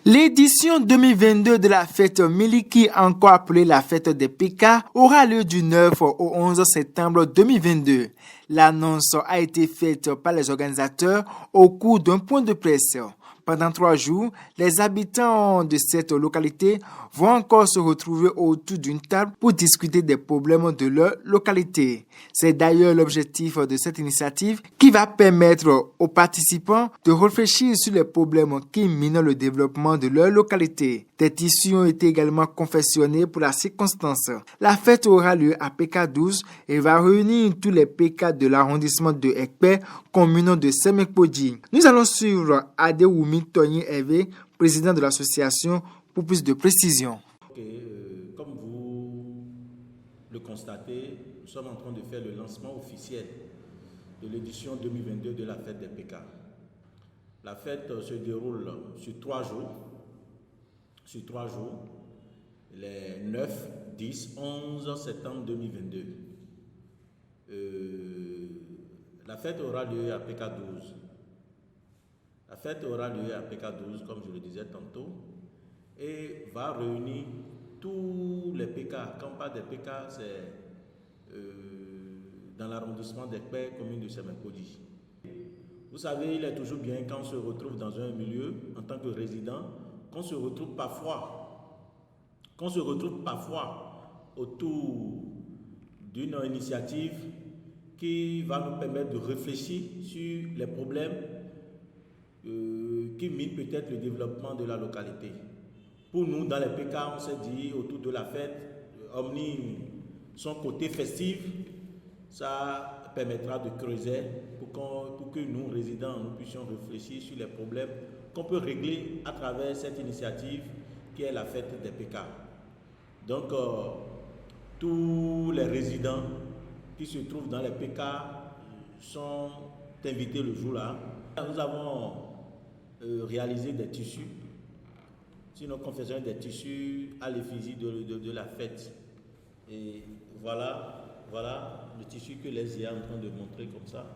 L'édition 2022 de la fête Miliki, encore appelée la fête des Pékas, aura lieu du 9 au 11 septembre 2022. L'annonce a été faite par les organisateurs au cours d'un point de presse. Pendant 3 jours, les habitants de cette localité vont encore se retrouver autour d'une table pour discuter des problèmes de leur localité. C'est d'ailleurs l'objectif de cette initiative qui va permettre aux participants de réfléchir sur les problèmes qui minent le développement de leur localité. Des tissus ont été également confectionnés pour la circonstance. La fête aura lieu à PK12 et va réunir tous les PK de l'arrondissement de Ekpe, commune de Semekpodji. Nous allons suivre Adewoumi Tony Hervé, président de l'association, pour plus de précisions. Comme vous le constatez, nous sommes en train de faire le lancement officiel de l'édition 2022 de la fête des PK. La fête se déroule sur 3 jours. Les 9, 10, 11 septembre 2022. La fête aura lieu à PK12. La fête aura lieu à PK12, comme je le disais tantôt, et va réunir tous les PK. Quand on parle des PK, c'est dans l'arrondissement d'Ekpe, commune de Semekpodji. Vous savez, il est toujours bien quand on se retrouve dans un milieu, en tant que résident, qu'on se retrouve parfois autour d'une initiative qui va nous permettre de réfléchir sur les problèmes qui minent peut-être le développement de la localité. Pour nous, dans les PK, on s'est dit autour de la fête, omni son côté festif, ça permettra de creuser pour que nous, résidents, nous puissions réfléchir sur les problèmes qu'on peut régler à travers cette initiative qui est la fête des PK. Donc, tous les résidents qui se trouvent dans les PK sont invités le jour-là. Nous avons réalisé des tissus, sinon confectionné des tissus à l'effigie de la fête. Et voilà le tissu que les IA sont en train de montrer comme ça.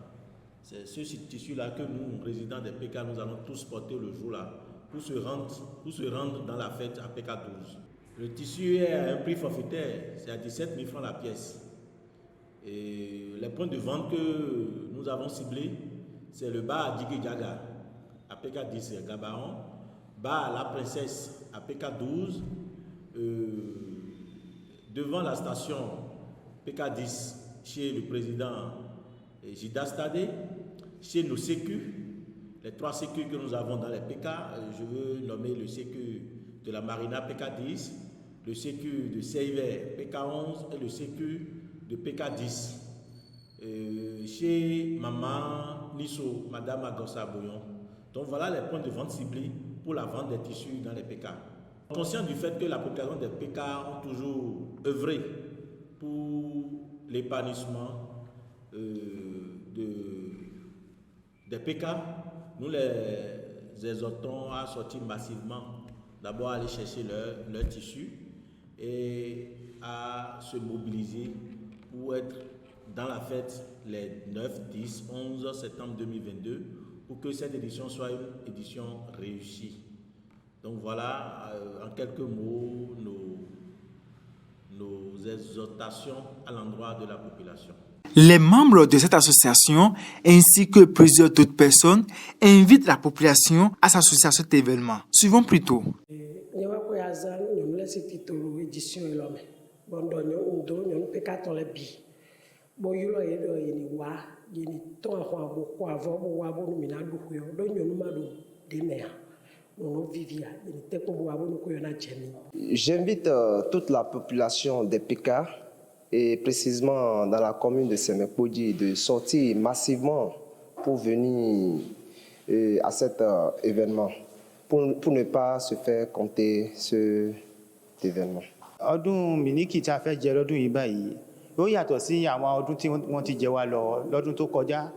C'est ce tissu-là que nous, résidents des PK, nous allons tous porter le jour-là pour se rendre dans la fête à PK12. Le tissu est à un prix forfaitaire, c'est à 17 000 francs la pièce. Et les points de vente que nous avons ciblés, c'est le bar à Djigidjaga à PK10 Gabaon, bar à la Princesse à PK12, devant la station PK10 chez le président Jida Stade, chez nos sécu, les 3 sécu que nous avons dans les PK, je veux nommer le sécu de la Marina PK10, le sécu de Seiver PK11 et le sécu de PK10. Chez Maman Nisso, Madame Agossa Bouillon. Donc voilà les points de vente ciblés pour la vente des tissus dans les PK. Conscient du fait que la population des PK ont toujours œuvré pour l'épanouissement des PK, nous les exhortons à sortir massivement, d'abord à aller chercher leur tissu et à se mobiliser pour être dans la fête les 9, 10, 11 septembre 2022 pour que cette édition soit une édition réussie. Donc voilà, en quelques mots, nos exhortations à l'endroit de la population. Les membres de cette association, ainsi que plusieurs d'autres personnes, invitent la population à s'associer à cet événement. Suivons plutôt. J'invite toute la population des PK et précisément dans la commune de Semekpodji de sortir massivement pour venir à cet événement, pour ne pas se faire compter cet événement. Ọdún Miliki tí a fẹ́ jẹ lọ́dún yìí báyìí ó yàtọ̀ sí àwọn ọdún tí wọ́n ti jẹ wá lọ lọ́dún tó kọjá.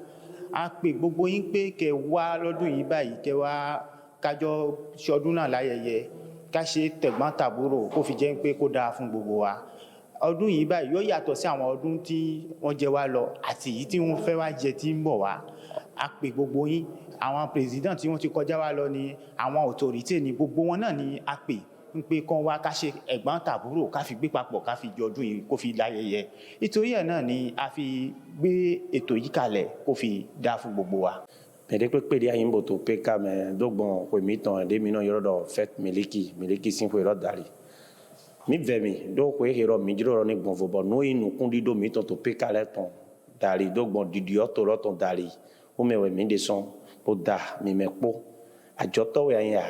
A pè gbogbo yín pé kẹ́ wá lọ́dún yìí báyìí kẹ́ wá kájọ ṣọdún náà láyẹyẹ ká ṣe tẹ̀gbọ́n tàbúrò kó fi jẹ́ pé kó dáa fún gbogbo wa. Ọdún yìí báyìí yóò yàtọ̀ sí àwọn ọdún tí wọ́n jẹ wá lọ àti èyí tí wọ́n fẹ́ wá jẹ tí ń bọ̀ wá. A pè gbogbo yín àwọn président tí wọ́n ti kọjá wá lọ ni àwọn autorité ni gbogbo wọn náà ni a pè ń pé kán wá ká ṣe ẹ̀gbọ́n tàbúrò ká fi gbé papọ̀ ká fi jọdún yìí kó fi láyẹyẹ nítorí ẹ̀ náà ni a fi gbé ètò yìí kalẹ̀ kó fi dá fún gbogbo wa. Mede kpekpe dia yimbo to peka me dogbon ko mi ton de mi no yoro do fet miliki sin ko yoro dali mi vemi do ko hero mi jiro ni gbon fobo no inu kun di do mi ton to peka le ton dali dogbon didi o to lo ton dali o me we mi de son po da mi me po ajoto we ya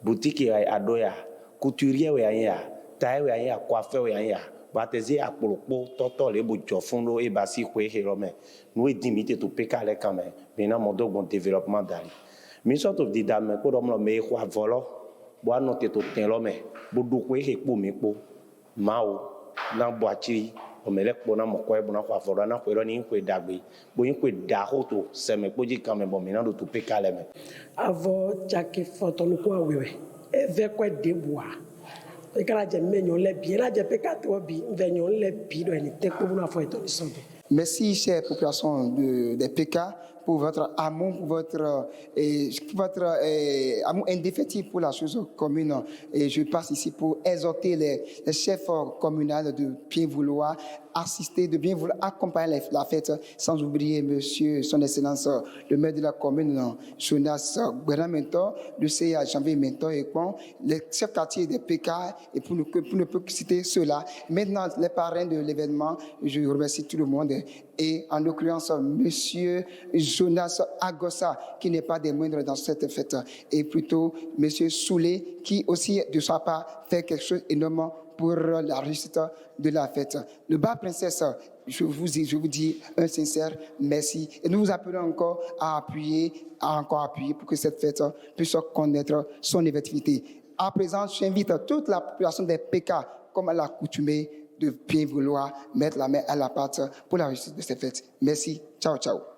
boutique ya adoya couturier we ya taille we ya coiffeur we ya batezi akpolokpo toto le bo jo fun lo e ba si ko hero me no e dimite to peka le kan me maintenant mon bon développement dali mi sort of di dame ko dom lo me ko avolo bo anote to ten lo me bo du ko e po mi po mao na bo achi o me le po na mo ko e bo na ko avolo na ko ro ni ko dagbe bo yin ko da ho to se me po ji kan me bo mi na do to pe kale me avo jake foto no ko awewe e ve ko de boa e kala je menyo le bi la je pe ka to bi venyo le bi do ni te ko na fo eto ni sobe. Merci, chère population des PK, pour votre amour, pour votre amour indéfectible pour la chose commune. Et je passe ici pour exhorter les chefs communaux de bien vouloir assister, de bien vouloir accompagner la fête, sans oublier Monsieur, Son Excellence, le maire de la commune, Jonas Guérin-Mentor, le CA Janvier Mentor et bon, les chefs quartiers des PK, et pour ne pas citer cela. Maintenant, les parrains de l'événement, je remercie tout le monde. Et en l'occurrence, Monsieur Jonas Agossa, qui n'est pas des moindres dans cette fête, et plutôt Monsieur Soulé, qui aussi, de sa part, fait quelque chose d'énorme pour la réussite de la fête. Le bas princesse, je vous dis un sincère merci. Et nous vous appelons encore à appuyer pour que cette fête puisse connaître son effectivité. À présent, j'invite toute la population des PK, comme à l'accoutumée, de bien vouloir mettre la main à la pâte pour la réussite de cette fête. Merci. Ciao, ciao.